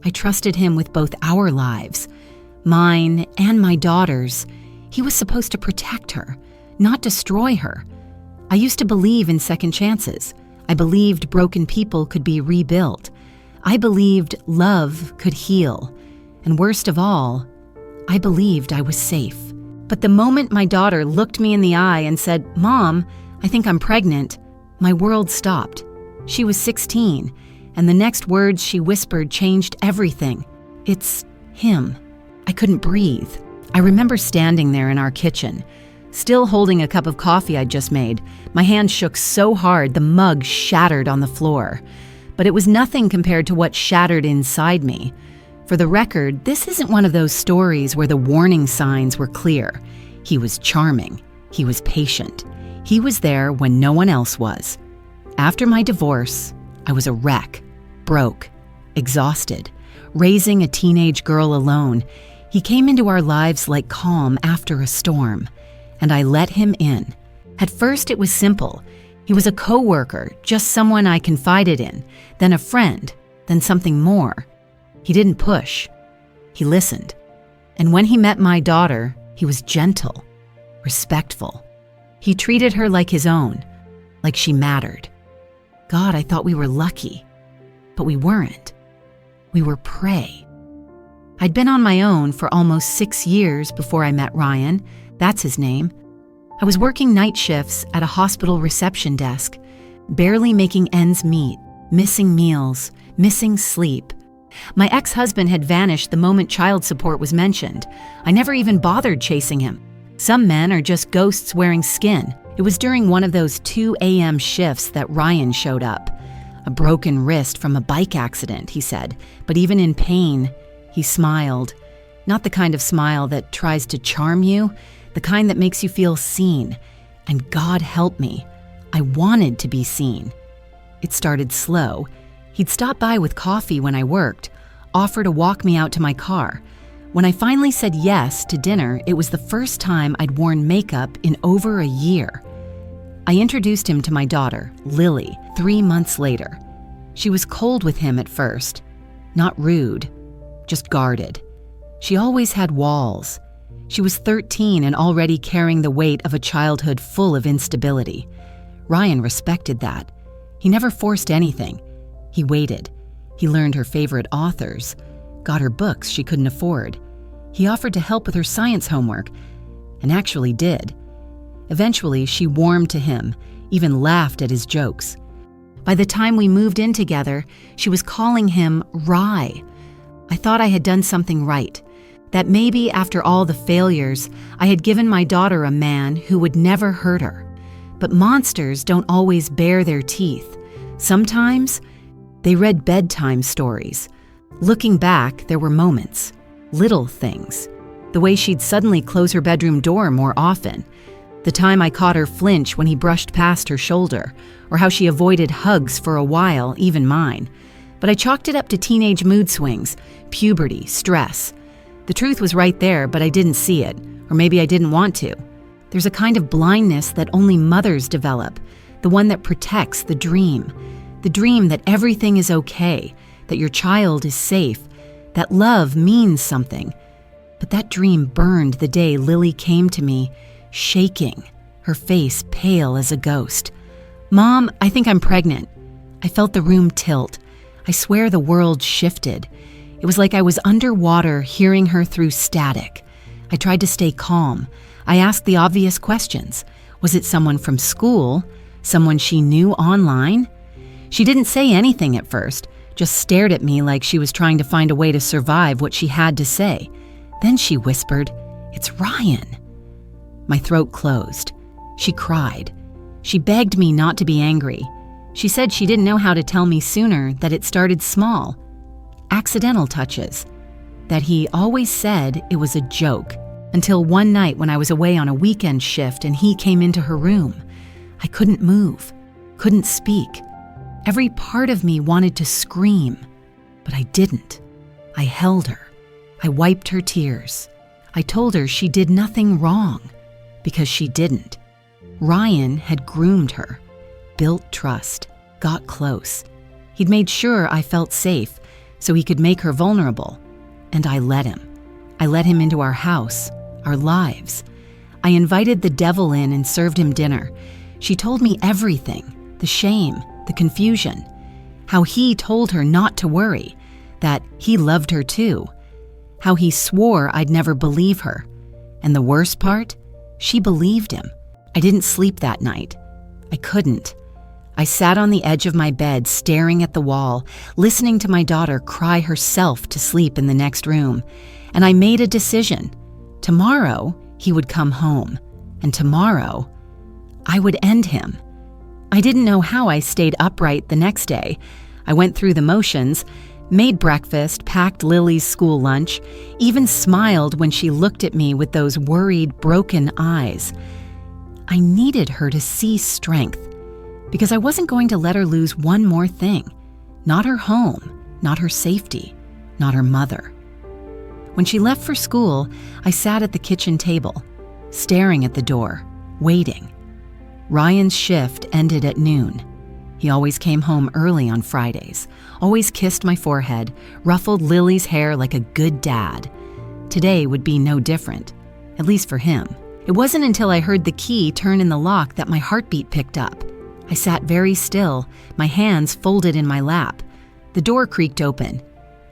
I trusted him with both our lives, mine and my daughter's. He was supposed to protect her, not destroy her. I used to believe in second chances. I believed broken people could be rebuilt. I believed love could heal. And worst of all, I believed I was safe. But the moment my daughter looked me in the eye and said, "Mom, I think I'm pregnant," my world stopped. She was 16, and the next words she whispered changed everything. "It's him." I couldn't breathe. I remember standing there in our kitchen, still holding a cup of coffee I'd just made. My hand shook so hard the mug shattered on the floor. But it was nothing compared to what shattered inside me. For the record, this isn't one of those stories where the warning signs were clear. He was charming. He was patient. He was there when no one else was. After my divorce, I was a wreck, broke, exhausted, raising a teenage girl alone. He came into our lives like calm after a storm, and I let him in. At first, it was simple. He was a coworker, just someone I confided in, then a friend, then something more. He didn't push. He listened. And when he met my daughter, he was gentle, respectful. He treated her like his own, like she mattered. God, I thought we were lucky, but we weren't. We were prey. I'd been on my own for almost 6 years before I met Ryan. That's his name. I was working night shifts at a hospital reception desk, barely making ends meet, missing meals, missing sleep. My ex-husband had vanished the moment child support was mentioned. I never even bothered chasing him. Some men are just ghosts wearing skin. It was during one of those 2 a.m. shifts that Ryan showed up. A broken wrist from a bike accident, he said, but even in pain, he smiled. Not the kind of smile that tries to charm you, the kind that makes you feel seen. And God help me, I wanted to be seen. It started slow. He'd stop by with coffee when I worked, offer to walk me out to my car. When I finally said yes to dinner, it was the first time I'd worn makeup in over a year. I introduced him to my daughter, Lily, 3 months later. She was cold with him at first, not rude, just guarded. She always had walls. She was 13 and already carrying the weight of a childhood full of instability. Ryan respected that. He never forced anything. He waited. He learned her favorite authors, got her books she couldn't afford. He offered to help with her science homework, and actually did. Eventually, she warmed to him, even laughed at his jokes. By the time we moved in together, she was calling him Rye. I thought I had done something right, that maybe after all the failures, I had given my daughter a man who would never hurt her. But monsters don't always bare their teeth. Sometimes, they read bedtime stories. Looking back, there were moments, little things. The way she'd suddenly close her bedroom door more often. The time I caught her flinch when he brushed past her shoulder, or how she avoided hugs for a while, even mine. But I chalked it up to teenage mood swings, puberty, stress. The truth was right there, but I didn't see it, or maybe I didn't want to. There's a kind of blindness that only mothers develop, the one that protects the dream that everything is okay, that your child is safe, that love means something. But that dream burned the day Lily came to me, shaking, her face pale as a ghost. "Mom, I think I'm pregnant." I felt the room tilt. I swear the world shifted. It was like I was underwater hearing her through static. I tried to stay calm. I asked the obvious questions. Was it someone from school? Someone she knew online? She didn't say anything at first, just stared at me like she was trying to find a way to survive what she had to say. Then she whispered, "It's Ryan." My throat closed. She cried. She begged me not to be angry. She said she didn't know how to tell me sooner that it started small. Accidental touches. That he always said it was a joke. Until one night when I was away on a weekend shift and he came into her room. I couldn't move, couldn't speak. Every part of me wanted to scream, but I didn't. I held her. I wiped her tears. I told her she did nothing wrong, because she didn't. Ryan had groomed her, built trust, got close. He'd made sure I felt safe, so he could make her vulnerable. And I let him. I let him into our house, our lives. I invited the devil in and served him dinner. She told me everything, the shame, the confusion, how he told her not to worry, that he loved her too, how he swore I'd never believe her. And the worst part, she believed him. I didn't sleep that night. I couldn't. I sat on the edge of my bed staring at the wall, listening to my daughter cry herself to sleep in the next room. And I made a decision. Tomorrow, he would come home. And tomorrow, I would end him. I didn't know how I stayed upright the next day. I went through the motions, made breakfast, packed Lily's school lunch, even smiled when she looked at me with those worried, broken eyes. I needed her to see strength, because I wasn't going to let her lose one more thing. Not her home, not her safety, not her mother. When she left for school, I sat at the kitchen table, staring at the door, waiting. Ryan's shift ended at noon. He always came home early on Fridays, always kissed my forehead, ruffled Lily's hair like a good dad. Today would be no different, at least for him. It wasn't until I heard the key turn in the lock that my heartbeat picked up. I sat very still, my hands folded in my lap. The door creaked open.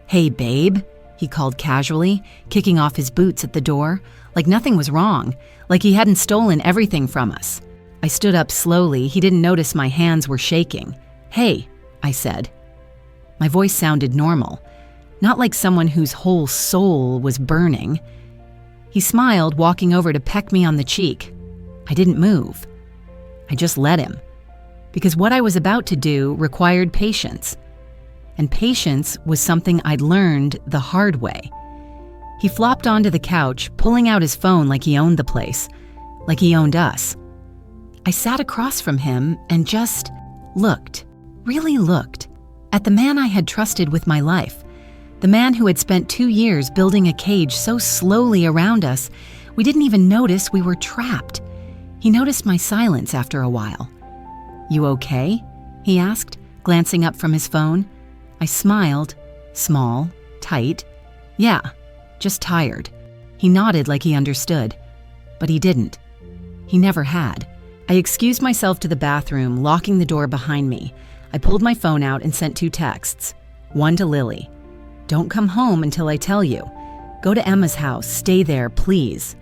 "Hey, babe," he called casually, kicking off his boots at the door, like nothing was wrong, like he hadn't stolen everything from us. I stood up slowly. He didn't notice my hands were shaking. "Hey," I said. My voice sounded normal, not like someone whose whole soul was burning. He smiled, walking over to peck me on the cheek. I didn't move. I just let him, because what I was about to do required patience. And patience was something I'd learned the hard way. He flopped onto the couch, pulling out his phone like he owned the place, like he owned us. I sat across from him and just looked, really looked, at the man I had trusted with my life, the man who had spent 2 years building a cage so slowly around us, we didn't even notice we were trapped. He noticed my silence after a while. "You okay?" he asked, glancing up from his phone. I smiled, small, tight. "Yeah, just tired." He nodded like he understood, but he didn't. He never had. I excused myself to the bathroom, locking the door behind me. I pulled my phone out and sent 2 texts. One to Lily. "Don't come home until I tell you. Go to Emma's house. Stay there, please."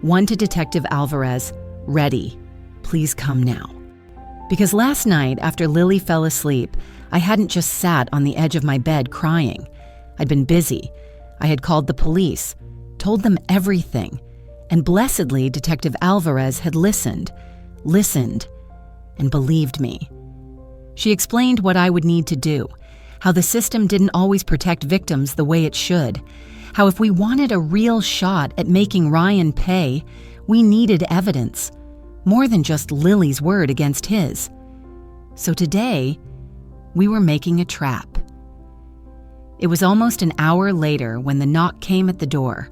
One to Detective Alvarez. "Ready. Please come now." Because last night, after Lily fell asleep, I hadn't just sat on the edge of my bed crying. I'd been busy. I had called the police, told them everything, and blessedly Detective Alvarez had listened, and believed me. She explained what I would need to do, how the system didn't always protect victims the way it should, how if we wanted a real shot at making Ryan pay, we needed evidence, more than just Lily's word against his. So today, we were making a trap. It was almost an hour later when the knock came at the door.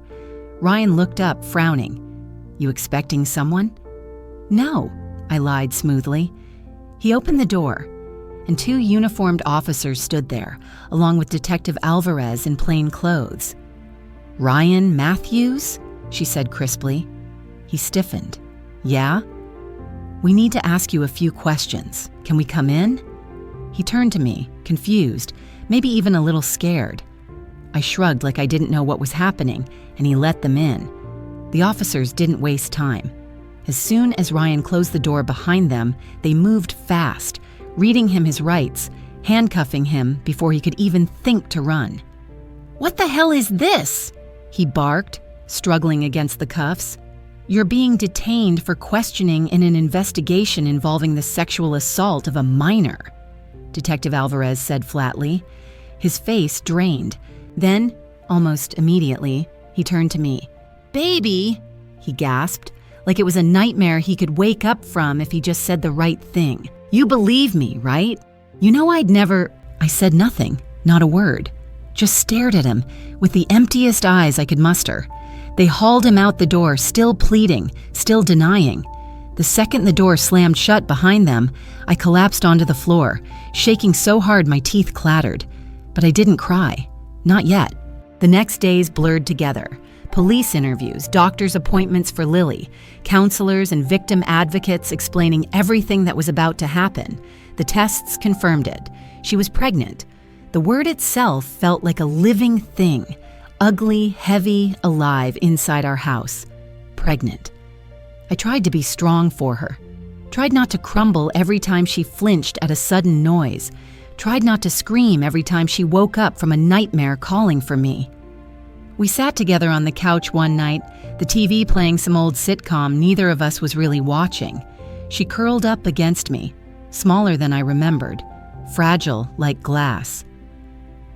Ryan looked up, frowning. "You expecting someone?" "No," I lied smoothly. He opened the door, and 2 uniformed officers stood there, along with Detective Alvarez in plain clothes. "Ryan Matthews?" she said crisply. He stiffened. "Yeah?" "We need to ask you a few questions. Can we come in?" He turned to me, confused, maybe even a little scared. I shrugged like I didn't know what was happening, and he let them in. The officers didn't waste time. As soon as Ryan closed the door behind them, they moved fast, reading him his rights, handcuffing him before he could even think to run. "What the hell is this?" he barked, struggling against the cuffs. "You're being detained for questioning in an investigation involving the sexual assault of a minor," Detective Alvarez said flatly. His face drained. Then, almost immediately, he turned to me. "Baby," he gasped, like it was a nightmare he could wake up from if he just said the right thing. "You believe me, right?" "You know I'd never—" I said nothing, not a word. Just stared at him with the emptiest eyes I could muster. They hauled him out the door, still pleading, still denying. The second the door slammed shut behind them, I collapsed onto the floor, shaking so hard my teeth clattered. But I didn't cry. Not yet. The next days blurred together. Police interviews, doctor's appointments for Lily, counselors and victim advocates explaining everything that was about to happen. The tests confirmed it. She was pregnant. The word itself felt like a living thing, ugly, heavy, alive inside our house. Pregnant. I tried to be strong for her. Tried not to crumble every time she flinched at a sudden noise. Tried not to scream every time she woke up from a nightmare calling for me. We sat together on the couch one night, the TV playing some old sitcom neither of us was really watching. She curled up against me, smaller than I remembered, fragile like glass.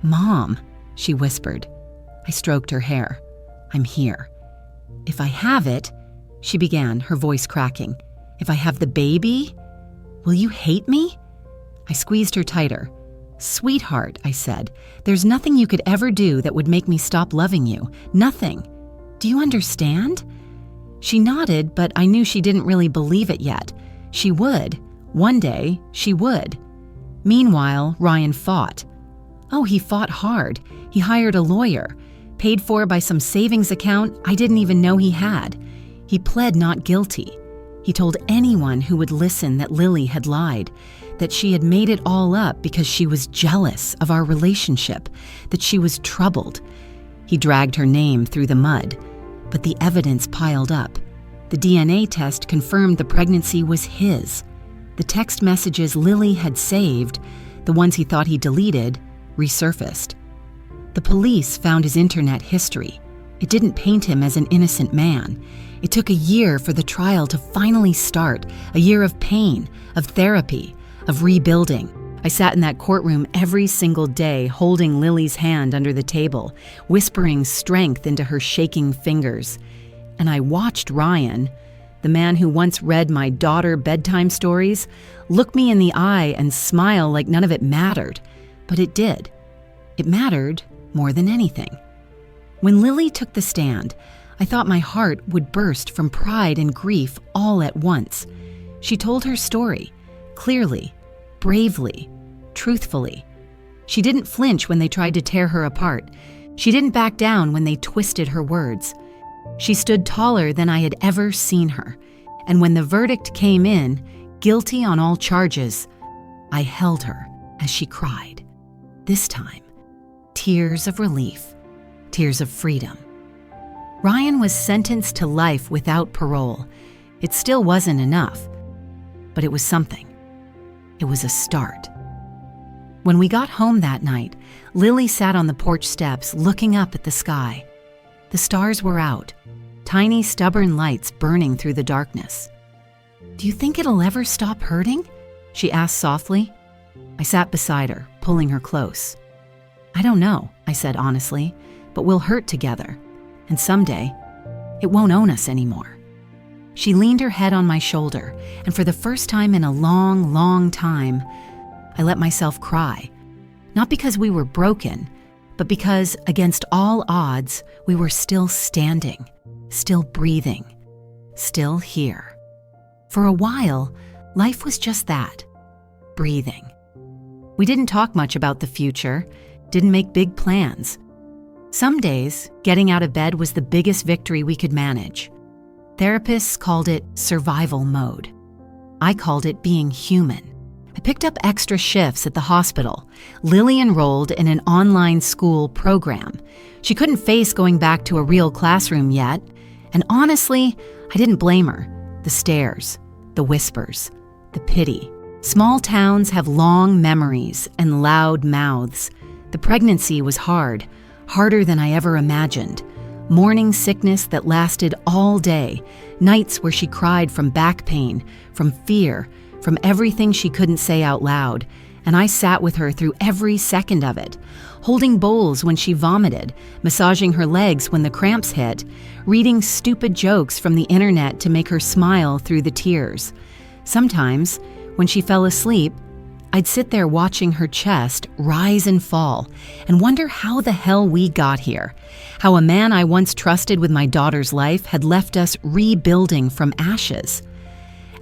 "Mom," she whispered. I stroked her hair. "I'm here." "If I have it," she began, her voice cracking. "If I have the baby, will you hate me?" I squeezed her tighter. "Sweetheart," I said, "there's nothing you could ever do that would make me stop loving you. Nothing. Do you understand?" She nodded, but I knew she didn't really believe it yet. She would. One day, she would. Meanwhile, Ryan fought. Oh, he fought hard. He hired a lawyer, paid for by some savings account I didn't even know he had. He pled not guilty. He told anyone who would listen that Lily had lied, that she had made it all up because she was jealous of our relationship, that she was troubled. He dragged her name through the mud, but the evidence piled up. The DNA test confirmed the pregnancy was his. The text messages Lily had saved, the ones he thought he deleted, resurfaced. The police found his internet history. It didn't paint him as an innocent man. It took a year for the trial to finally start, a year of pain, of therapy, of rebuilding. I sat in that courtroom every single day, holding Lily's hand under the table, whispering strength into her shaking fingers. And I watched Ryan, the man who once read my daughter bedtime stories, look me in the eye and smile like none of it mattered. But it did. It mattered more than anything. When Lily took the stand, I thought my heart would burst from pride and grief all at once. She told her story, clearly, bravely, truthfully. She didn't flinch when they tried to tear her apart. She didn't back down when they twisted her words. She stood taller than I had ever seen her. And when the verdict came in, guilty on all charges, I held her as she cried. This time, tears of relief, tears of freedom. Ryan was sentenced to life without parole. It still wasn't enough, but it was something. It was a start. When we got home that night, Lily sat on the porch steps looking up at the sky. The stars were out, tiny stubborn lights burning through the darkness. "Do you think it'll ever stop hurting?" she asked softly. I sat beside her, pulling her close. "I don't know," I said honestly, "but we'll hurt together. And someday, it won't own us anymore." She leaned her head on my shoulder, and for the first time in a long, long time, I let myself cry. Not because we were broken, but because, against all odds, we were still standing, still breathing, still here. For a while, life was just that, breathing. We didn't talk much about the future, didn't make big plans. Some days, getting out of bed was the biggest victory we could manage. Therapists called it survival mode. I called it being human. I picked up extra shifts at the hospital. Lily enrolled in an online school program. She couldn't face going back to a real classroom yet. And honestly, I didn't blame her. The stares, the whispers, the pity. Small towns have long memories and loud mouths. The pregnancy was hard, harder than I ever imagined. Morning sickness that lasted all day, nights where she cried from back pain, from fear, from everything she couldn't say out loud, and I sat with her through every second of it, holding bowls when she vomited, massaging her legs when the cramps hit, reading stupid jokes from the internet to make her smile through the tears. Sometimes, when she fell asleep, I'd sit there watching her chest rise and fall and wonder how the hell we got here, how a man I once trusted with my daughter's life had left us rebuilding from ashes.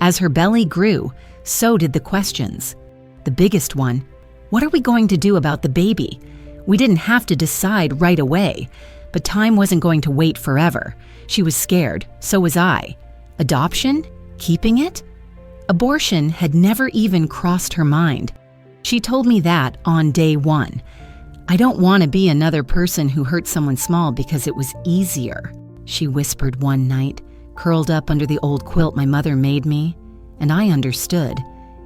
As her belly grew, so did the questions. The biggest one, what are we going to do about the baby? We didn't have to decide right away, but time wasn't going to wait forever. She was scared, so was I. Adoption? Keeping it? Abortion had never even crossed her mind. She told me that on day one. I don't want to be another person who hurt someone small because it was easier, she whispered one night, curled up under the old quilt my mother made me, and I understood,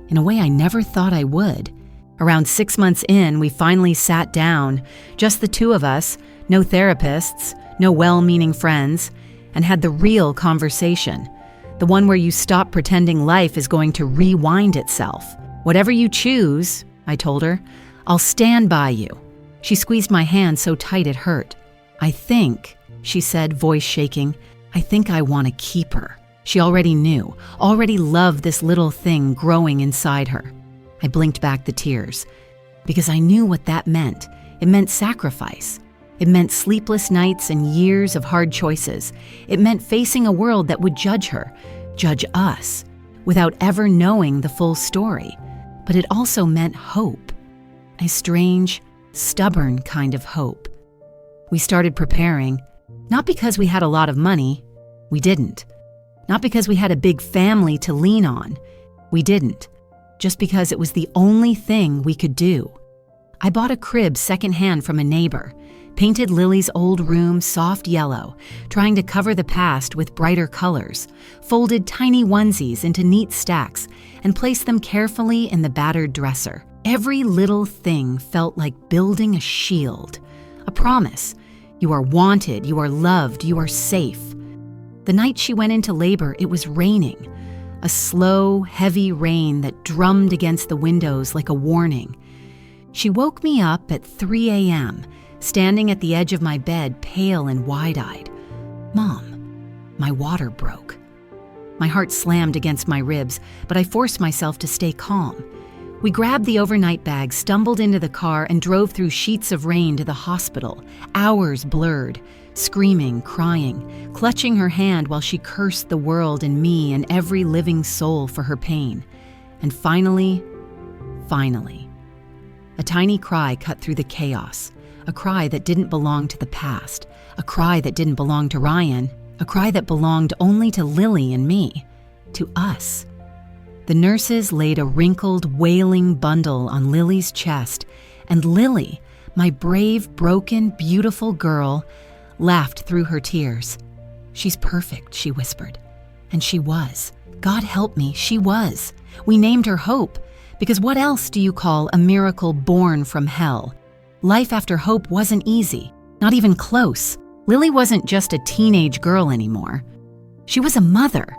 in a way I never thought I would. Around 6 months in, we finally sat down, just the two of us, no therapists, no well-meaning friends, and had the real conversation, the one where you stop pretending life is going to rewind itself. Whatever you choose, I told her, I'll stand by you. She squeezed my hand so tight it hurt. I think, she said, voice shaking, I think I want to keep her. She already knew, already loved this little thing growing inside her. I blinked back the tears, because I knew what that meant. It meant sacrifice. It meant sleepless nights and years of hard choices. It meant facing a world that would judge her, judge us, without ever knowing the full story. But it also meant hope, a strange, stubborn kind of hope. We started preparing, not because we had a lot of money, we didn't. Not because we had a big family to lean on, we didn't. Just because it was the only thing we could do. I bought a crib secondhand from a neighbor, painted Lily's old room soft yellow, trying to cover the past with brighter colors, folded tiny onesies into neat stacks, and placed them carefully in the battered dresser. Every little thing felt like building a shield, a promise. You are wanted, you are loved, you are safe. The night she went into labor, it was raining, a slow, heavy rain that drummed against the windows like a warning. She woke me up at 3 a.m., standing at the edge of my bed, pale and wide-eyed. Mom, my water broke. My heart slammed against my ribs, but I forced myself to stay calm. We grabbed the overnight bag, stumbled into the car, and drove through sheets of rain to the hospital, hours blurred, screaming, crying, clutching her hand while she cursed the world and me and every living soul for her pain. And finally, a tiny cry cut through the chaos, a cry that didn't belong to the past, a cry that didn't belong to Ryan, a cry that belonged only to Lily and me, to us. The nurses laid a wrinkled, wailing bundle on Lily's chest, and Lily, my brave, broken, beautiful girl, laughed through her tears. She's perfect, she whispered. And she was. God help me, she was. We named her Hope, because what else do you call a miracle born from hell? Life after Hope wasn't easy, not even close. Lily wasn't just a teenage girl anymore. She was a mother.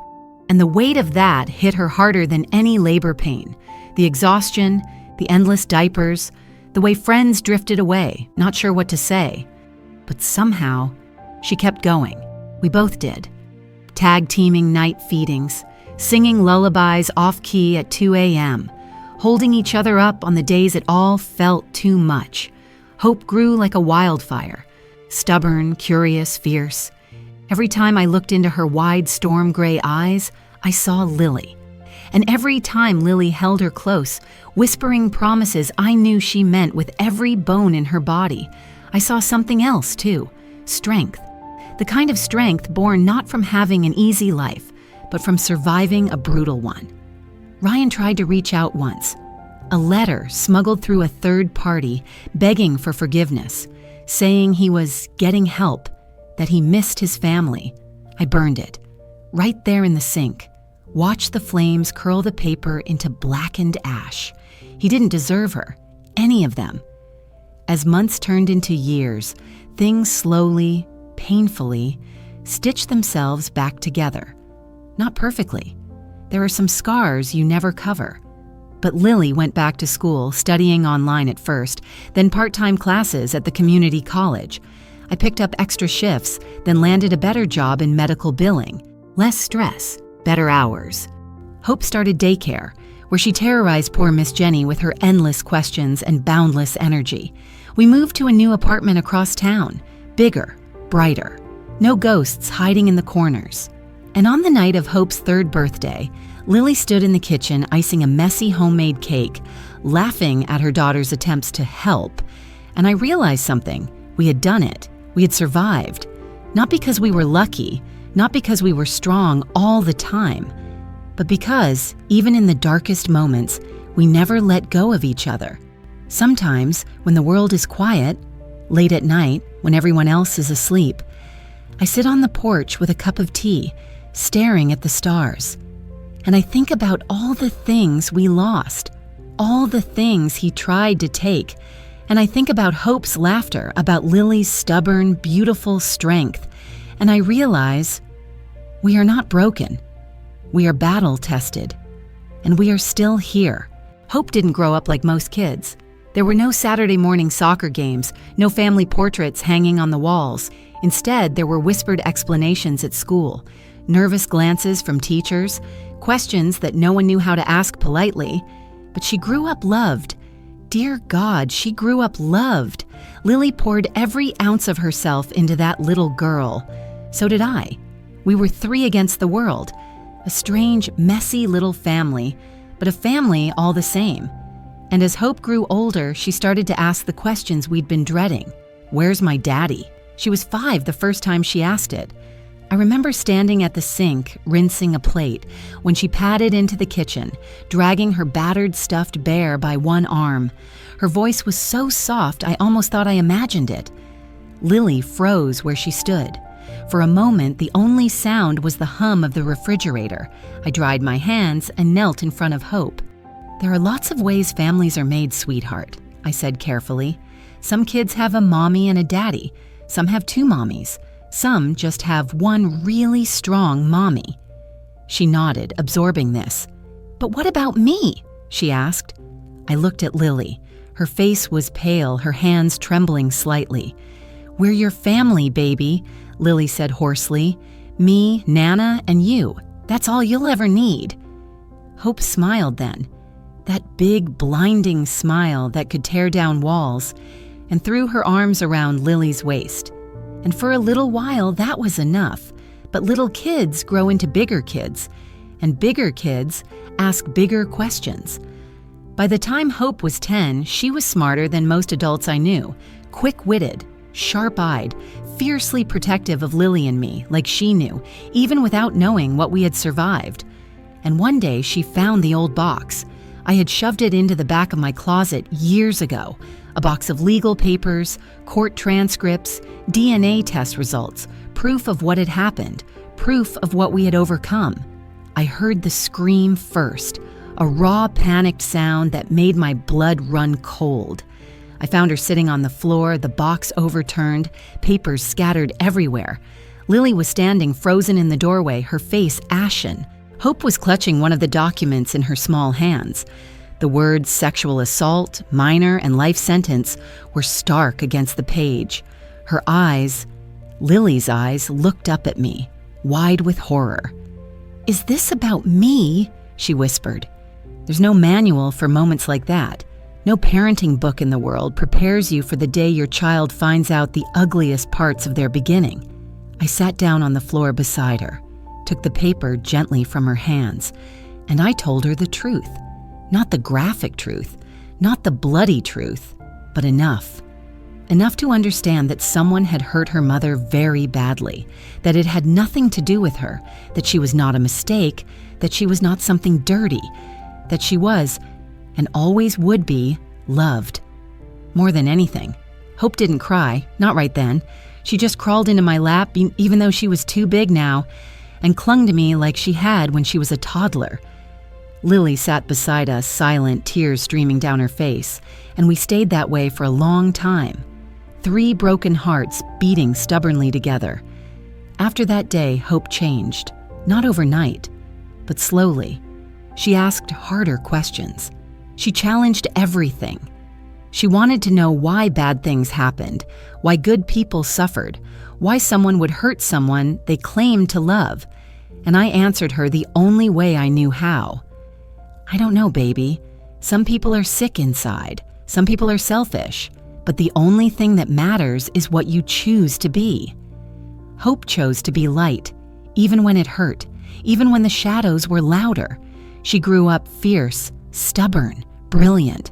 And the weight of that hit her harder than any labor pain. The exhaustion, the endless diapers, the way friends drifted away, not sure what to say. But somehow, she kept going. We both did. Tag-teaming night feedings, singing lullabies off-key at 2 a.m., holding each other up on the days it all felt too much. Hope grew like a wildfire, stubborn, curious, fierce. Every time I looked into her wide storm gray eyes, I saw Lily. And every time Lily held her close, whispering promises I knew she meant with every bone in her body, I saw something else too, strength. The kind of strength born not from having an easy life, but from surviving a brutal one. Ryan tried to reach out once. A letter smuggled through a third party, begging for forgiveness, saying he was getting help, that he missed his family. I burned it, right there in the sink. Watched the flames curl the paper into blackened ash. He didn't deserve her, any of them. As months turned into years, things slowly, painfully, stitched themselves back together. Not perfectly. There are some scars you never cover. But Lily went back to school, studying online at first, then part-time classes at the community college. I picked up extra shifts, then landed a better job in medical billing. Less stress, better hours. Hope started daycare, where she terrorized poor Miss Jenny with her endless questions and boundless energy. We moved to a new apartment across town, bigger, brighter. No ghosts hiding in the corners. And on the night of Hope's 3rd birthday, Lily stood in the kitchen icing a messy homemade cake, laughing at her daughter's attempts to help, And I realized something. We had done it. We had survived. Not because we were lucky, not because we were strong all the time, but because, even in the darkest moments, we never let go of each other. Sometimes, when the world is quiet, late at night, when everyone else is asleep, I sit on the porch with a cup of tea, staring at the stars. And I think about all the things we lost, all the things he tried to take. And I think about Hope's laughter, about Lily's stubborn, beautiful strength. And I realize we are not broken. We are battle-tested. And we are still here. Hope didn't grow up like most kids. There were no Saturday morning soccer games, no family portraits hanging on the walls. Instead, there were whispered explanations at school, nervous glances from teachers, questions that no one knew how to ask politely. But she grew up loved. Dear God, she grew up loved. Lily poured every ounce of herself into that little girl. So did I. We were 3 against the world. A strange, messy little family, but a family all the same. And as Hope grew older, she started to ask the questions we'd been dreading. Where's my daddy? She was 5 the first time she asked it. I remember standing at the sink, rinsing a plate, when she padded into the kitchen, dragging her battered stuffed bear by one arm. Her voice was so soft, I almost thought I imagined it. Lily froze where she stood. For a moment, the only sound was the hum of the refrigerator. I dried my hands and knelt in front of Hope. There are lots of ways families are made, sweetheart, I said carefully. Some kids have a mommy and a daddy. Some have 2 mommies. Some just have one really strong mommy. She nodded, absorbing this. But what about me? She asked. I looked at Lily. Her face was pale, her hands trembling slightly. We're your family, baby, Lily said hoarsely. Me, Nana, and you. That's all you'll ever need. Hope smiled then. That big, blinding smile that could tear down walls, and threw her arms around Lily's waist. And for a little while, that was enough. But little kids grow into bigger kids, and bigger kids ask bigger questions. By the time Hope was 10, she was smarter than most adults I knew, quick-witted, sharp-eyed, fiercely protective of Lily and me, like she knew, even without knowing what we had survived. And one day, she found the old box. I had shoved it into the back of my closet years ago. A box of legal papers, court transcripts, DNA test results, proof of what had happened, proof of what we had overcome. I heard the scream first, a raw, panicked sound that made my blood run cold. I found her sitting on the floor, the box overturned, papers scattered everywhere. Lily was standing frozen in the doorway, her face ashen. Hope was clutching one of the documents in her small hands. The words sexual assault, minor, and life sentence were stark against the page. Her eyes, Lily's eyes, looked up at me, wide with horror. "Is this about me?" she whispered. There's no manual for moments like that. No parenting book in the world prepares you for the day your child finds out the ugliest parts of their beginning. I sat down on the floor beside her, took the paper gently from her hands, and I told her the truth. Not the graphic truth, not the bloody truth, but enough. Enough to understand that someone had hurt her mother very badly, that it had nothing to do with her, that she was not a mistake, that she was not something dirty, that she was, and always would be, loved. More than anything. Hope didn't cry, not right then. She just crawled into my lap, even though she was too big now, and clung to me like she had when she was a toddler. Lily sat beside us, silent, tears streaming down her face, and we stayed that way for a long time. 3 broken hearts beating stubbornly together. After that day, Hope changed. Not overnight, but slowly. She asked harder questions. She challenged everything. She wanted to know why bad things happened, why good people suffered, why someone would hurt someone they claimed to love. And I answered her the only way I knew how. I don't know, baby. Some people are sick inside. Some people are selfish. But the only thing that matters is what you choose to be. Hope chose to be light, even when it hurt, even when the shadows were louder. She grew up fierce, stubborn, brilliant.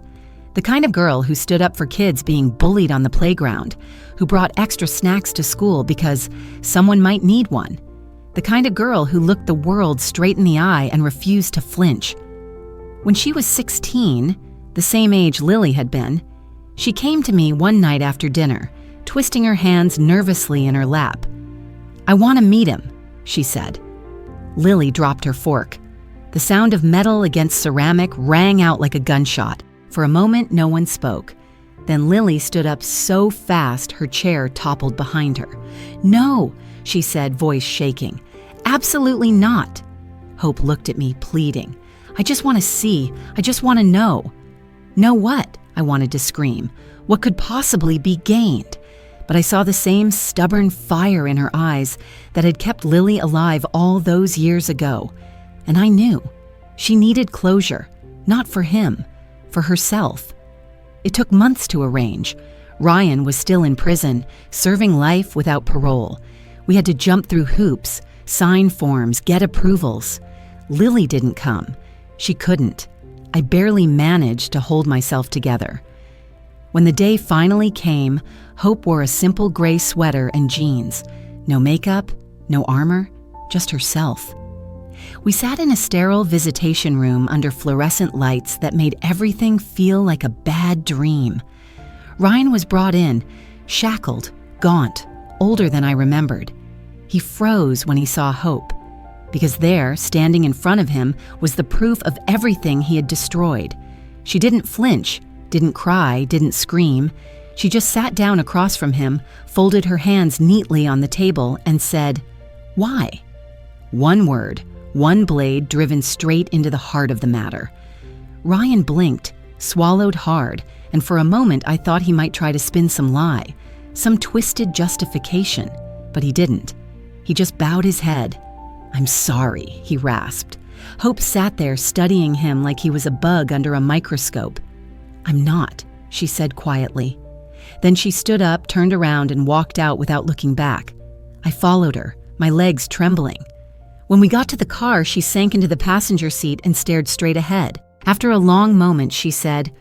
The kind of girl who stood up for kids being bullied on the playground, who brought extra snacks to school because someone might need one. The kind of girl who looked the world straight in the eye and refused to flinch. When she was 16, the same age Lily had been, she came to me one night after dinner, twisting her hands nervously in her lap. "I want to meet him," she said. Lily dropped her fork. The sound of metal against ceramic rang out like a gunshot. For a moment, no one spoke. Then Lily stood up so fast her chair toppled behind her. "No," she said, voice shaking. "Absolutely not." Hope looked at me, pleading. "I just want to see. I just want to know." "Know what?" I wanted to scream. What could possibly be gained? But I saw the same stubborn fire in her eyes that had kept Lily alive all those years ago. And I knew she needed closure, not for him, for herself. It took months to arrange. Ryan was still in prison, serving life without parole. We had to jump through hoops, sign forms, get approvals. Lily didn't come. She couldn't. I barely managed to hold myself together. When the day finally came, Hope wore a simple gray sweater and jeans. No makeup, no armor, just herself. We sat in a sterile visitation room under fluorescent lights that made everything feel like a bad dream. Ryan was brought in, shackled, gaunt, older than I remembered. He froze when he saw Hope, because there, standing in front of him, was the proof of everything he had destroyed. She didn't flinch, didn't cry, didn't scream. She just sat down across from him, folded her hands neatly on the table, and said, "Why?" One word, one blade driven straight into the heart of the matter. Ryan blinked, swallowed hard, and for a moment I thought he might try to spin some lie, some twisted justification, but he didn't. He just bowed his head. "I'm sorry," he rasped. Hope sat there studying him like he was a bug under a microscope. "I'm not," she said quietly. Then she stood up, turned around, and walked out without looking back. I followed her, my legs trembling. When we got to the car, she sank into the passenger seat and stared straight ahead. After a long moment, she said,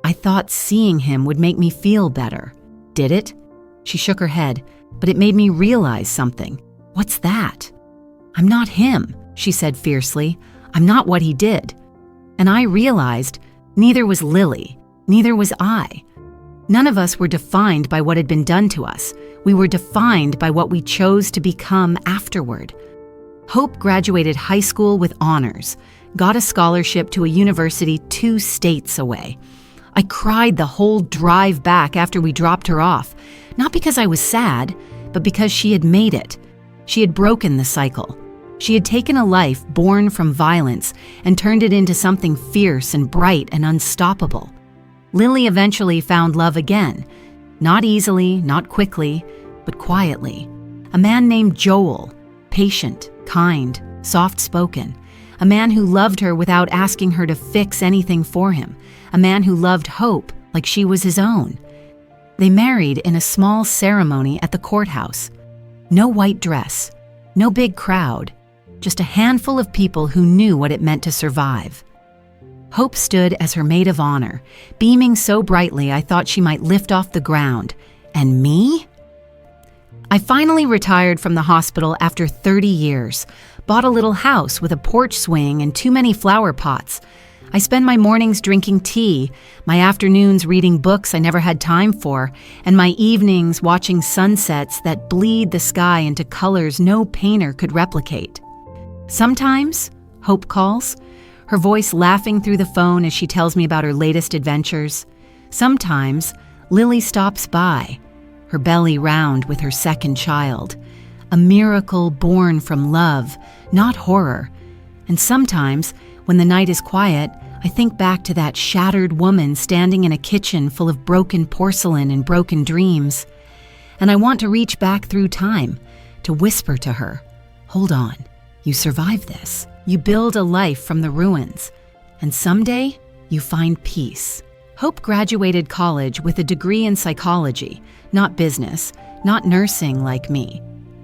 "I thought seeing him would make me feel better." "Did it?" She shook her head, "but it made me realize something." "What's that?" "I'm not him," she said fiercely. "I'm not what he did." And I realized neither was Lily, neither was I. None of us were defined by what had been done to us. We were defined by what we chose to become afterward. Hope graduated high school with honors, got a scholarship to a university 2 states away. I cried the whole drive back after we dropped her off, not because I was sad, but because she had made it. She had broken the cycle. She had taken a life born from violence and turned it into something fierce and bright and unstoppable. Lily eventually found love again, not easily, not quickly, but quietly. A man named Joel, patient, kind, soft-spoken. A man who loved her without asking her to fix anything for him. A man who loved Hope like she was his own. They married in a small ceremony at the courthouse. No white dress, no big crowd, just a handful of people who knew what it meant to survive. Hope stood as her maid of honor, beaming so brightly I thought she might lift off the ground. And me? I finally retired from the hospital after 30 years, bought a little house with a porch swing and too many flower pots. I spend my mornings drinking tea, my afternoons reading books I never had time for, and my evenings watching sunsets that bleed the sky into colors no painter could replicate. Sometimes, Hope calls, her voice laughing through the phone as she tells me about her latest adventures. Sometimes, Lily stops by, her belly round with her second child, a miracle born from love, not horror. And sometimes, when the night is quiet, I think back to that shattered woman standing in a kitchen full of broken porcelain and broken dreams. And I want to reach back through time, to whisper to her, "Hold on, you survive this. You build a life from the ruins, and someday you find peace." Hope graduated college with a degree in psychology, not business, not nursing like me.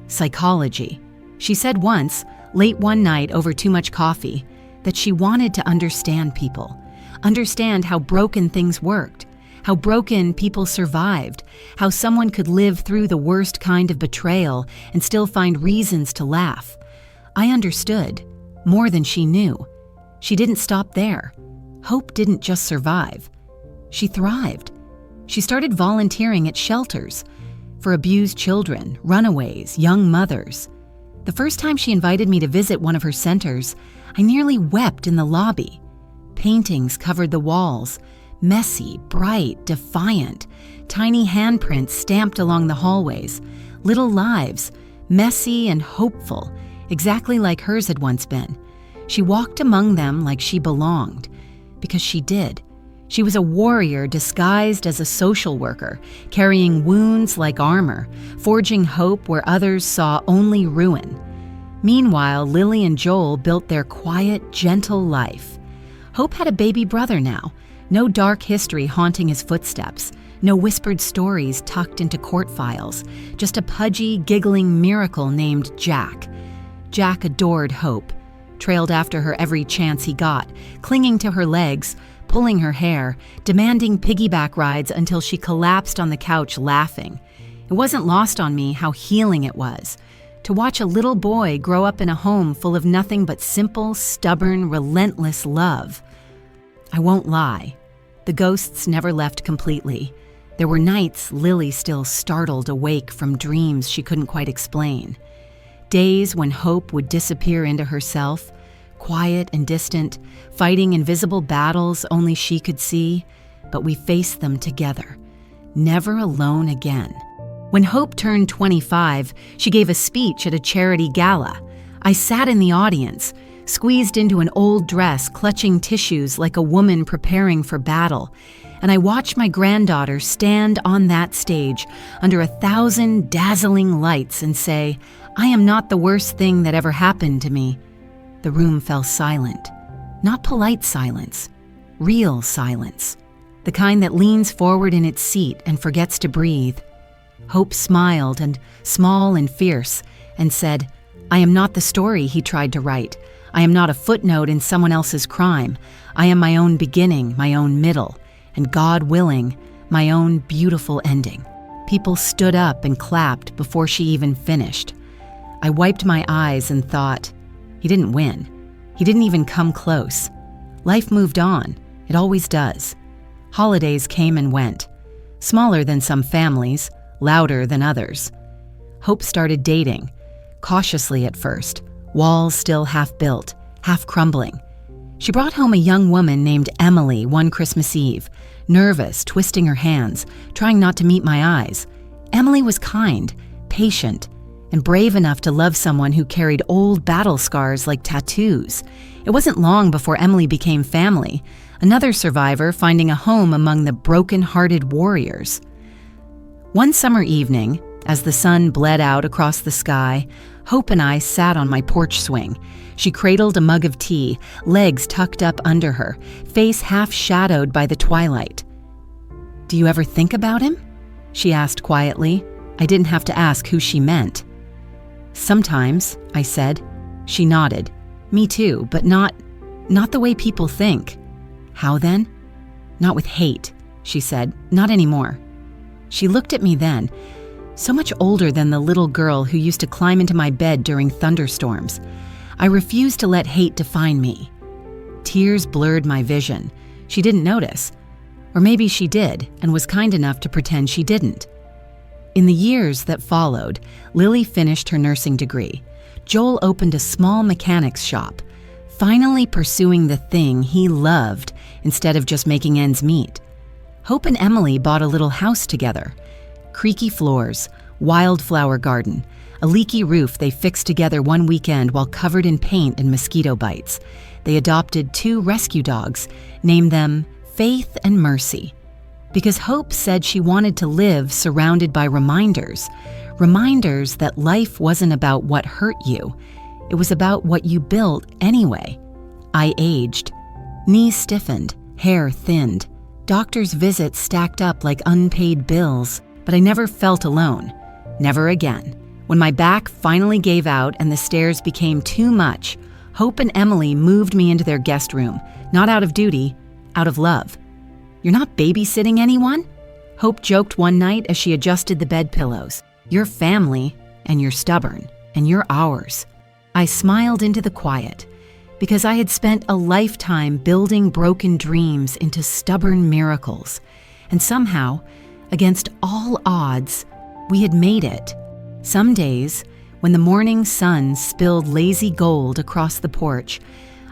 Psychology. She said once, late one night over too much coffee, that she wanted to understand people. understand how broken things worked, how broken people survived, how someone could live through the worst kind of betrayal and still find reasons to laugh. I understood, more than she knew. She didn't stop there. Hope didn't just survive. She thrived. She started volunteering at shelters for abused children, runaways, young mothers. The first time she invited me to visit one of her centers, I nearly wept in the lobby. Paintings covered the walls, messy, bright, defiant, tiny handprints stamped along the hallways, little lives, messy and hopeful, exactly like hers had once been. She walked among them like she belonged, because she did. She was a warrior disguised as a social worker, carrying wounds like armor, forging hope where others saw only ruin. Meanwhile, Lily and Joel built their quiet, gentle life. Hope had a baby brother now, no dark history haunting his footsteps, no whispered stories tucked into court files, just a pudgy, giggling miracle named Jack. Jack adored Hope, trailed after her every chance he got, clinging to her legs, pulling her hair, demanding piggyback rides until she collapsed on the couch laughing. It wasn't lost on me how healing it was to watch a little boy grow up in a home full of nothing but simple, stubborn, relentless love. I won't lie. The ghosts never left completely. There were nights Lily still startled awake from dreams she couldn't quite explain. Days when Hope would disappear into herself, quiet and distant, fighting invisible battles only she could see, but we faced them together, never alone again. When Hope turned 25, she gave a speech at a charity gala. I sat in the audience, squeezed into an old dress, clutching tissues like a woman preparing for battle, and I watched my granddaughter stand on that stage under 1,000 dazzling lights and say, "I am not the worst thing that ever happened to me." The room fell silent. Not polite silence, real silence. The kind that leans forward in its seat and forgets to breathe. Hope smiled, and small and fierce, and said, "I am not the story he tried to write. I am not a footnote in someone else's crime. I am my own beginning, my own middle, and God willing, my own beautiful ending." People stood up and clapped before she even finished. I wiped my eyes and thought, he didn't win. He didn't even come close. Life moved on. It always does. Holidays came and went. Smaller than some families, louder than others. Hope started dating, cautiously at first, walls still half built, half crumbling. She brought home a young woman named Emily one Christmas Eve, nervous, twisting her hands, trying not to meet my eyes. Emily was kind, patient, and brave enough to love someone who carried old battle scars like tattoos. It wasn't long before Emily became family, another survivor finding a home among the broken-hearted warriors. One summer evening, as the sun bled out across the sky, Hope and I sat on my porch swing. She cradled a mug of tea, legs tucked up under her, face half shadowed by the twilight. "Do you ever think about him?" she asked quietly. I didn't have to ask who she meant. "Sometimes," I said. She nodded. "Me too, but not the way people think." "How then?" "Not with hate," she said. "Not anymore." She looked at me then, so much older than the little girl who used to climb into my bed during thunderstorms. I refused to let hate define me. Tears blurred my vision. She didn't notice. Or maybe she did and was kind enough to pretend she didn't. In the years that followed, Lily finished her nursing degree. Joel opened a small mechanics shop, finally pursuing the thing he loved instead of just making ends meet. Hope and Emily bought a little house together. Creaky floors, wildflower garden, a leaky roof they fixed together one weekend while covered in paint and mosquito bites. They adopted 2 rescue dogs, named them Faith and Mercy, because Hope said she wanted to live surrounded by reminders that life wasn't about what hurt you. It was about what you built anyway. I aged. Knees stiffened, hair thinned. Doctor's visits stacked up like unpaid bills, but I never felt alone. Never again. When my back finally gave out and the stairs became too much, Hope and Emily moved me into their guest room, not out of duty, out of love. You're not babysitting anyone? Hope joked one night as she adjusted the bed pillows. You're family, and you're stubborn, and you're ours. I smiled into the quiet, because I had spent a lifetime building broken dreams into stubborn miracles, and somehow, against all odds, we had made it. Some days, when the morning sun spilled lazy gold across the porch,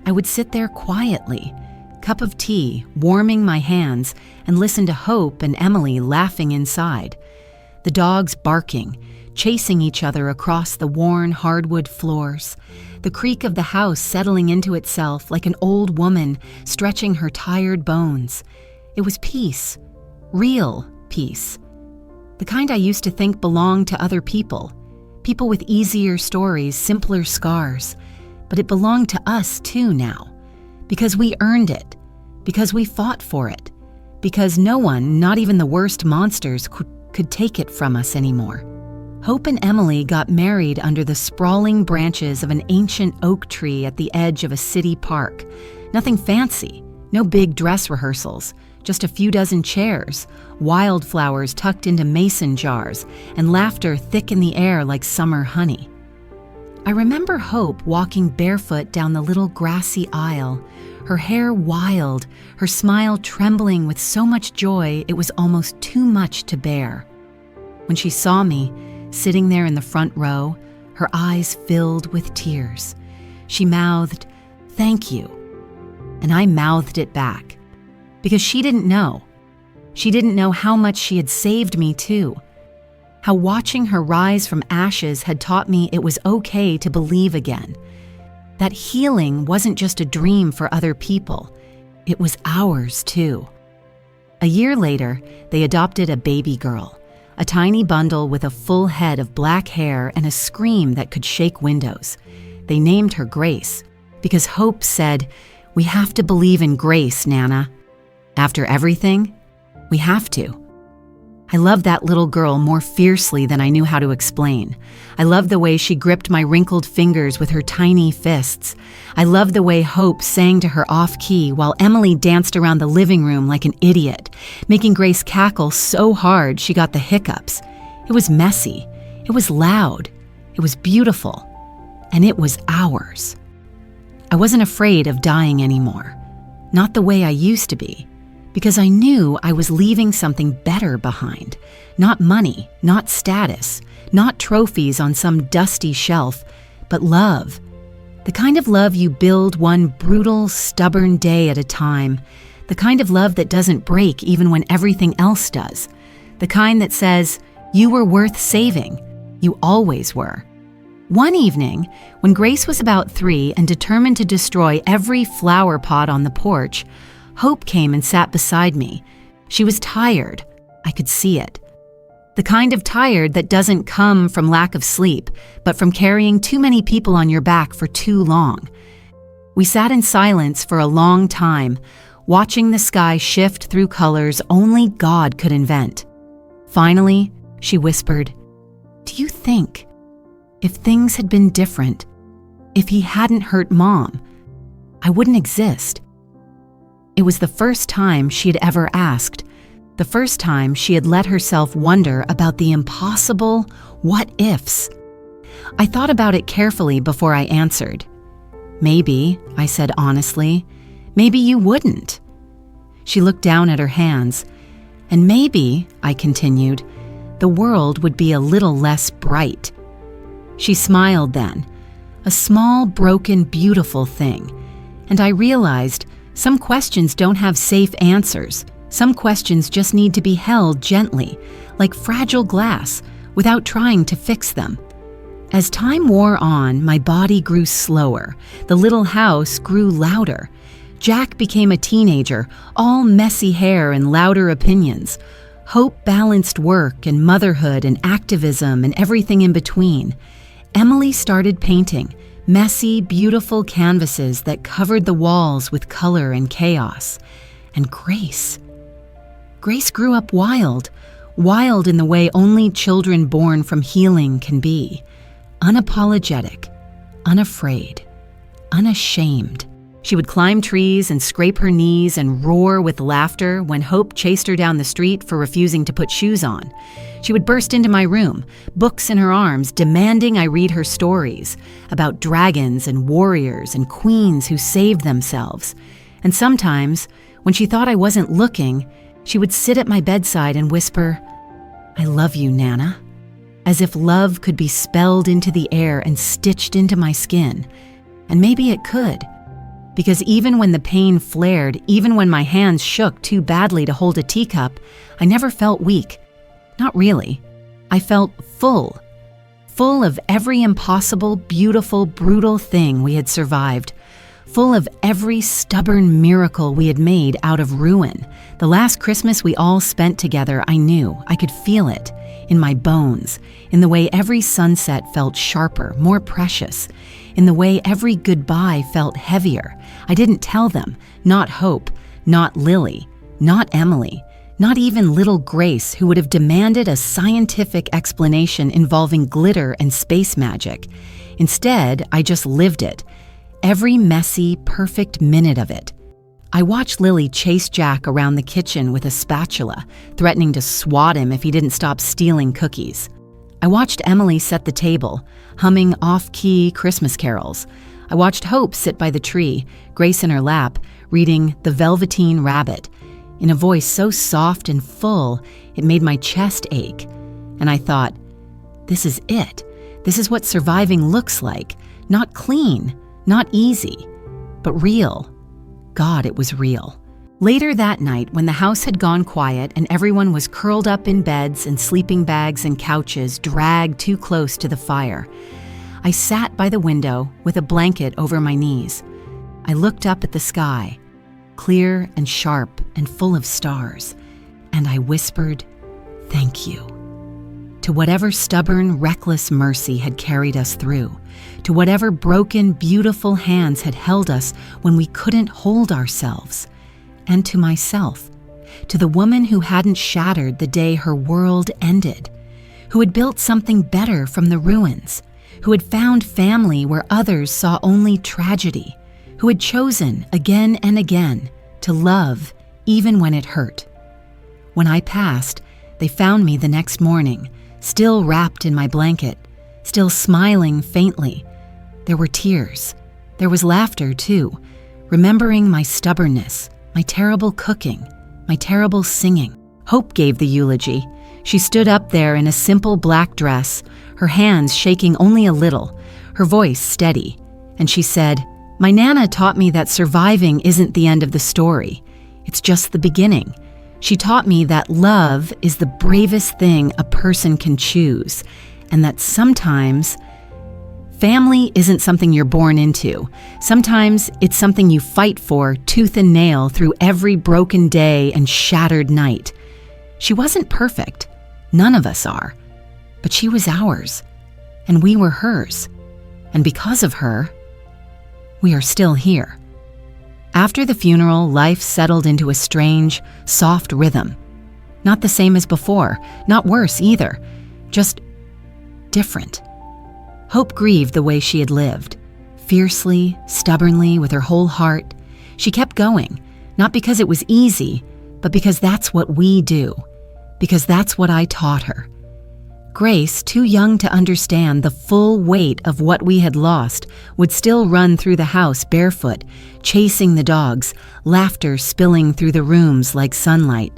I would sit there quietly, cup of tea warming my hands, and listen to Hope and Emily laughing inside. The dogs barking, chasing each other across the worn hardwood floors, the creak of the house settling into itself like an old woman stretching her tired bones. It was peace, real peace. The kind I used to think belonged to other people with easier stories, simpler scars. But it belonged to us too now, because we earned it, because we fought for it, because no one, not even the worst monsters, could take it from us anymore. Hope and Emily got married under the sprawling branches of an ancient oak tree at the edge of a city park. Nothing fancy, no big dress rehearsals, just a few dozen chairs, wildflowers tucked into mason jars, and laughter thick in the air like summer honey. I remember Hope walking barefoot down the little grassy aisle, her hair wild, her smile trembling with so much joy it was almost too much to bear. When she saw me, sitting there in the front row, her eyes filled with tears, she mouthed, "Thank you." And I mouthed it back, because she didn't know. She didn't know how much she had saved me too. How watching her rise from ashes had taught me it was okay to believe again. That healing wasn't just a dream for other people, it was ours too. A year later, they adopted a baby girl, a tiny bundle with a full head of black hair and a scream that could shake windows. They named her Grace, because Hope said, "We have to believe in grace, Nana. After everything, we have to." I loved that little girl more fiercely than I knew how to explain. I loved the way she gripped my wrinkled fingers with her tiny fists. I loved the way Hope sang to her off-key while Emily danced around the living room like an idiot, making Grace cackle so hard she got the hiccups. It was messy. It was loud. It was beautiful. And it was ours. I wasn't afraid of dying anymore. Not the way I used to be. Because I knew I was leaving something better behind. Not money, not status, not trophies on some dusty shelf, but love. The kind of love you build one brutal, stubborn day at a time. The kind of love that doesn't break even when everything else does. The kind that says, "You were worth saving. You always were." One evening, when Grace was about 3 and determined to destroy every flower pot on the porch, Hope came and sat beside me. She was tired. I could see it. The kind of tired that doesn't come from lack of sleep, but from carrying too many people on your back for too long. We sat in silence for a long time, watching the sky shift through colors only God could invent. Finally, she whispered, "Do you think, if things had been different, if he hadn't hurt Mom, I wouldn't exist?" It was the first time she had ever asked, the first time she had let herself wonder about the impossible what-ifs. I thought about it carefully before I answered. "Maybe," I said honestly, "maybe you wouldn't." She looked down at her hands. "And maybe," I continued, "the world would be a little less bright." She smiled then, a small, broken, beautiful thing, and I realized some questions don't have safe answers. Some questions just need to be held gently, like fragile glass, without trying to fix them. As time wore on, my body grew slower. The little house grew louder. Jack became a teenager, all messy hair and louder opinions. Hope balanced work and motherhood and activism and everything in between. Emily started painting, messy, beautiful canvases that covered the walls with color and chaos. And Grace grew up wild in the way only children born from healing can be. Unapologetic, unafraid, unashamed. She would climb trees and scrape her knees and roar with laughter when Hope chased her down the street for refusing to put shoes on. She would burst into my room, books in her arms, demanding I read her stories about dragons and warriors and queens who saved themselves. And sometimes, when she thought I wasn't looking, she would sit at my bedside and whisper, "I love you, Nana," as if love could be spelled into the air and stitched into my skin. And maybe it could. Because even when the pain flared, even when my hands shook too badly to hold a teacup, I never felt weak. Not really. I felt full. Full of every impossible, beautiful, brutal thing we had survived. Full of every stubborn miracle we had made out of ruin. The last Christmas we all spent together, I knew, I could feel it, in my bones, in the way every sunset felt sharper, more precious, in the way every goodbye felt heavier. I didn't tell them, not Hope, not Lily, not Emily, not even little Grace, who would have demanded a scientific explanation involving glitter and space magic. Instead, I just lived it. Every messy, perfect minute of it. I watched Lily chase Jack around the kitchen with a spatula, threatening to swat him if he didn't stop stealing cookies. I watched Emily set the table, humming off-key Christmas carols. I watched Hope sit by the tree, Grace in her lap, reading The Velveteen Rabbit, in a voice so soft and full it made my chest ache. And I thought, this is it. This is what surviving looks like. Not clean, not easy, but real. God, it was real. Later that night, when the house had gone quiet and everyone was curled up in beds and sleeping bags and couches dragged too close to the fire, I sat by the window with a blanket over my knees. I looked up at the sky, clear and sharp and full of stars, and I whispered, "Thank you." To whatever stubborn, reckless mercy had carried us through, to whatever broken, beautiful hands had held us when we couldn't hold ourselves, and to myself, to the woman who hadn't shattered the day her world ended, who had built something better from the ruins, who had found family where others saw only tragedy, who had chosen again and again to love even when it hurt. When I passed, they found me the next morning, still wrapped in my blanket, still smiling faintly. There were tears. There was laughter, too, remembering my stubbornness, my terrible cooking, my terrible singing. Hope gave the eulogy. She stood up there in a simple black dress, her hands shaking only a little, her voice steady, and she said, "My Nana taught me that surviving isn't the end of the story. It's just the beginning. She taught me that love is the bravest thing a person can choose, and that sometimes family isn't something you're born into. Sometimes it's something you fight for tooth and nail through every broken day and shattered night." She wasn't perfect. None of us are. But she was ours, and we were hers. And because of her, we are still here. After the funeral, life settled into a strange, soft rhythm. Not the same as before, not worse either, just different. Hope grieved the way she had lived, fiercely, stubbornly, with her whole heart. She kept going, not because it was easy, but because that's what we do, because that's what I taught her. Grace, too young to understand the full weight of what we had lost, would still run through the house barefoot, chasing the dogs, laughter spilling through the rooms like sunlight.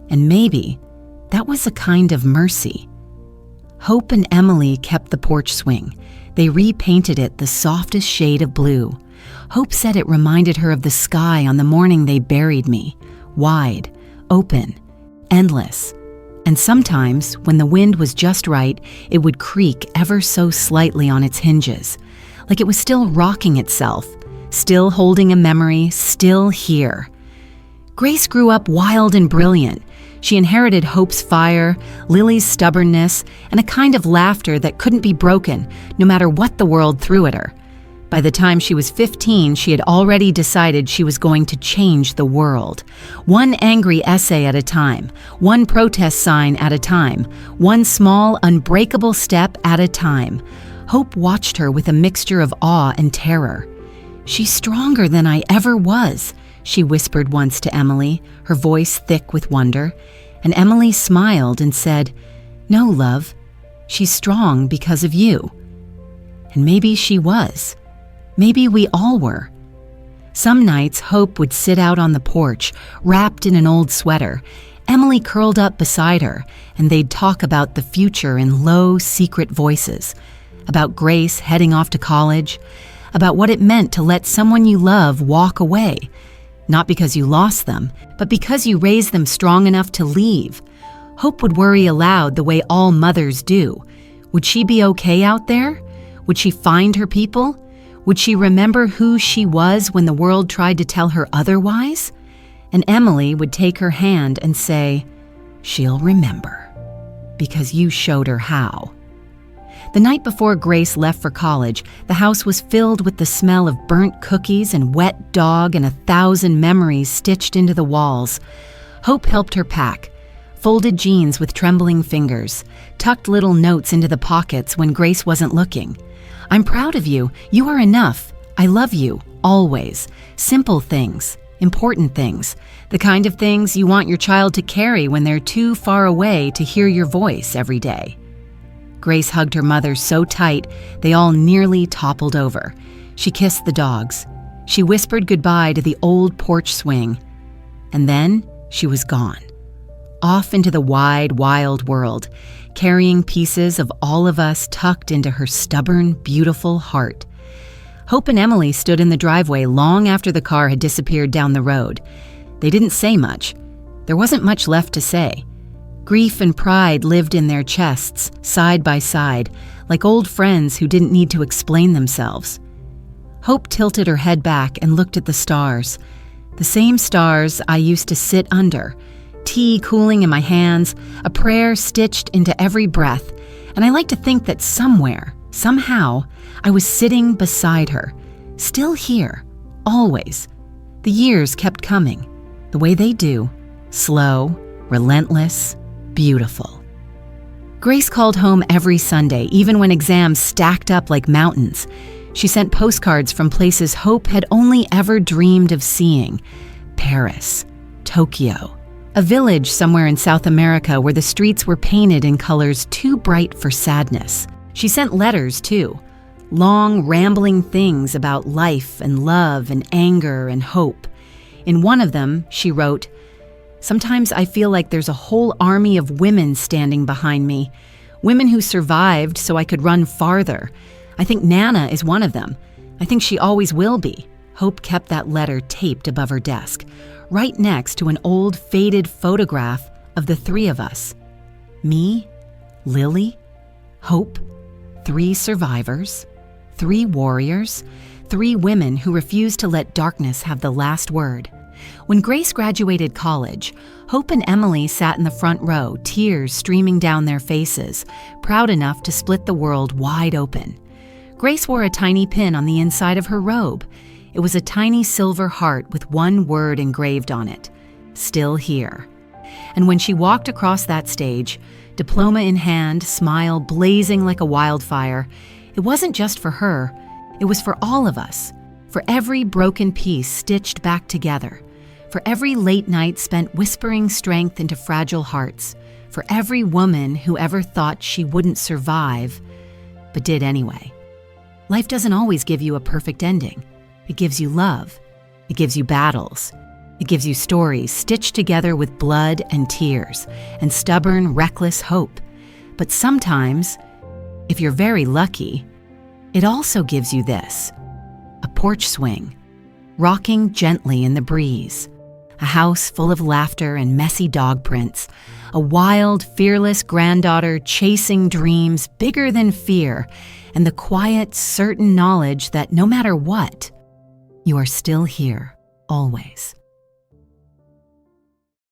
And maybe that was a kind of mercy. Hope and Emily kept the porch swing. They repainted it the softest shade of blue. Hope said it reminded her of the sky on the morning they buried me, wide, open, endless. And sometimes, when the wind was just right, it would creak ever so slightly on its hinges, like it was still rocking itself, still holding a memory, still here. Grace grew up wild and brilliant. She inherited Hope's fire, Lily's stubbornness, and a kind of laughter that couldn't be broken, no matter what the world threw at her. By the time she was 15, she had already decided she was going to change the world. One angry essay at a time, one protest sign at a time, one small, unbreakable step at a time. Hope watched her with a mixture of awe and terror. "She's stronger than I ever was," she whispered once to Emily, her voice thick with wonder. And Emily smiled and said, "No, love, she's strong because of you." And maybe she was. Maybe we all were. Some nights, Hope would sit out on the porch, wrapped in an old sweater, Emily curled up beside her, and they'd talk about the future in low, secret voices, about Grace heading off to college, about what it meant to let someone you love walk away, not because you lost them, but because you raised them strong enough to leave. Hope would worry aloud the way all mothers do. Would she be okay out there? Would she find her people? Would she remember who she was when the world tried to tell her otherwise? And Emily would take her hand and say, "She'll remember, because you showed her how." The night before Grace left for college, the house was filled with the smell of burnt cookies and wet dog and 1,000 memories stitched into the walls. Hope helped her pack, folded jeans with trembling fingers, tucked little notes into the pockets when Grace wasn't looking. "I'm proud of you. You are enough. I love you, always." Simple things, important things, the kind of things you want your child to carry when they're too far away to hear your voice every day. Grace hugged her mother so tight they all nearly toppled over. She kissed the dogs. She whispered goodbye to the old porch swing. And then she was gone, off into the wide, wild world, carrying pieces of all of us tucked into her stubborn, beautiful heart. Hope and Emily stood in the driveway long after the car had disappeared down the road. They didn't say much. There wasn't much left to say. Grief and pride lived in their chests, side by side, like old friends who didn't need to explain themselves. Hope tilted her head back and looked at the stars. The same stars I used to sit under, tea cooling in my hands, a prayer stitched into every breath, and I like to think that somewhere, somehow, I was sitting beside her, still here, always. The years kept coming, the way they do, slow, relentless, beautiful. Grace called home every Sunday, even when exams stacked up like mountains. She sent postcards from places Hope had only ever dreamed of seeing: Paris, Tokyo, a village somewhere in South America where the streets were painted in colors too bright for sadness. She sent letters, too, long, rambling things about life and love and anger and hope. In one of them, she wrote, "Sometimes I feel like there's a whole army of women standing behind me, women who survived so I could run farther. I think Nana is one of them. I think she always will be." Hope kept that letter taped above her desk, right next to an old faded photograph of the three of us. Me, Lily, Hope, 3 survivors, 3 warriors, 3 women who refused to let darkness have the last word. When Grace graduated college, Hope and Emily sat in the front row, tears streaming down their faces, proud enough to split the world wide open. Grace wore a tiny pin on the inside of her robe. It was a tiny silver heart with one word engraved on it: "Still here." And when she walked across that stage, diploma in hand, smile blazing like a wildfire, it wasn't just for her, it was for all of us, for every broken piece stitched back together, for every late night spent whispering strength into fragile hearts, for every woman who ever thought she wouldn't survive, but did anyway. Life doesn't always give you a perfect ending. It gives you love. It gives you battles. It gives you stories stitched together with blood and tears and stubborn, reckless hope. But sometimes, if you're very lucky, it also gives you this: a porch swing, rocking gently in the breeze, a house full of laughter and messy dog prints, a wild, fearless granddaughter chasing dreams bigger than fear, and the quiet, certain knowledge that no matter what, you are still here, always.